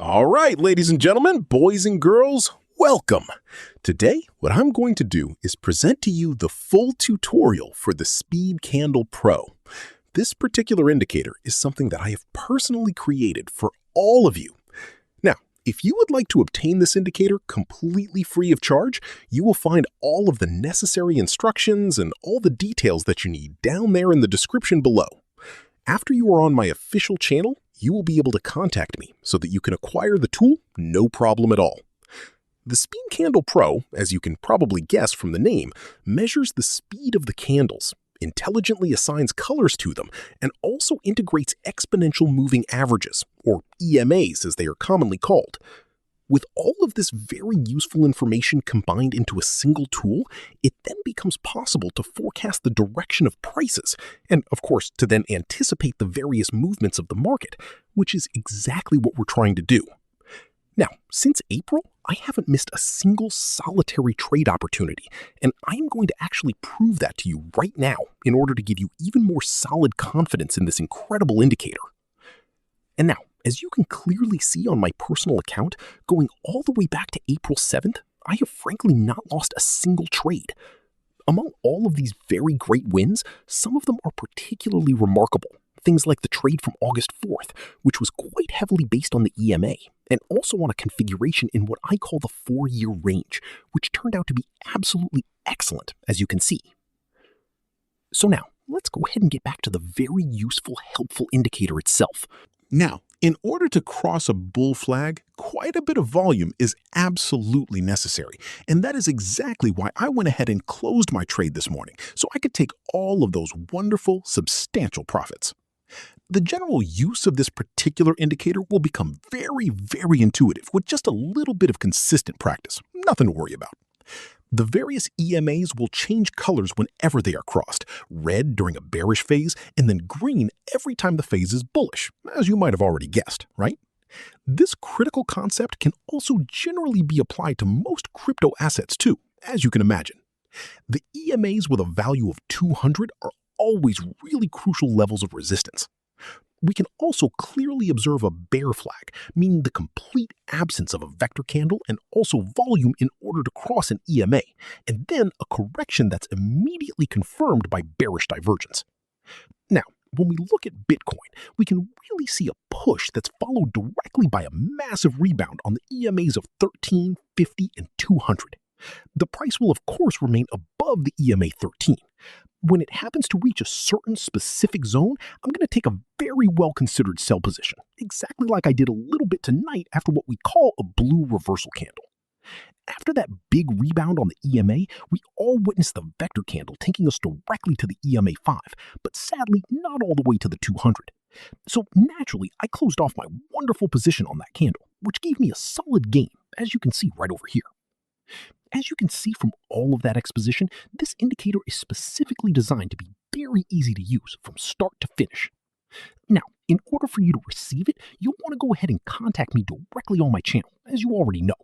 All right, ladies and gentlemen, boys and girls, welcome. Today, what I'm going to do is present to you the full tutorial for the Speed Candle Pro. This particular indicator is something that I have personally created for all of you. Now, if you would like to obtain this indicator completely free of charge, you will find all of the necessary instructions and all the details that you need down there in the description below. After you are on my official channel, you will be able to contact me so that you can acquire the tool no problem at all. The Speed Candle Pro, as you can probably guess from the name, measures the speed of the candles, intelligently assigns colors to them, and also integrates exponential moving averages, or EMAs as they are commonly called. With all of this very useful information combined into a single tool, it then becomes possible to forecast the direction of prices, and of course to then anticipate the various movements of the market, which is exactly what we're trying to do. Now, since April, I haven't missed a single solitary trade opportunity, and I am going to actually prove that to you right now in order to give you even more solid confidence in this incredible indicator. And now, as you can clearly see on my personal account, going all the way back to April 7th, I have frankly not lost a single trade. Among all of these very great wins, some of them are particularly remarkable. Things like the trade from August 4th, which was quite heavily based on the EMA, and also on a configuration in what I call the 4-year range, which turned out to be absolutely excellent, as you can see. So now, let's go ahead and get back to the very useful, helpful indicator itself. Now, in order to cross a bull flag, quite a bit of volume is absolutely necessary. And that is exactly why I went ahead and closed my trade this morning, so I could take all of those wonderful, substantial profits. The general use of this particular indicator will become very, very intuitive with just a little bit of consistent practice. Nothing to worry about. The various EMAs will change colors whenever they are crossed, red during a bearish phase, and then green every time the phase is bullish, as you might have already guessed, right? This critical concept can also generally be applied to most crypto assets too, as you can imagine. The EMAs with a value of 200 are always really crucial levels of resistance. We can also clearly observe a bear flag, meaning the complete absence of a vector candle and also volume in order to cross an EMA, and then a correction that's immediately confirmed by bearish divergence. Now, when we look at Bitcoin, we can really see a push that's followed directly by a massive rebound on the EMAs of 13, 50, and 200. The price will of course remain above the EMA 13. When it happens to reach a certain specific zone, I'm going to take a very well-considered sell position, exactly like I did a little bit tonight after what we call a blue reversal candle. After that big rebound on the EMA, we all witnessed the vector candle taking us directly to the EMA 5, but sadly not all the way to the 200. So naturally, I closed off my wonderful position on that candle, which gave me a solid gain, as you can see right over here. As you can see from all of that exposition, this indicator is specifically designed to be very easy to use from start to finish. Now, in order for you to receive it, you'll want to go ahead and contact me directly on my channel, as you already know.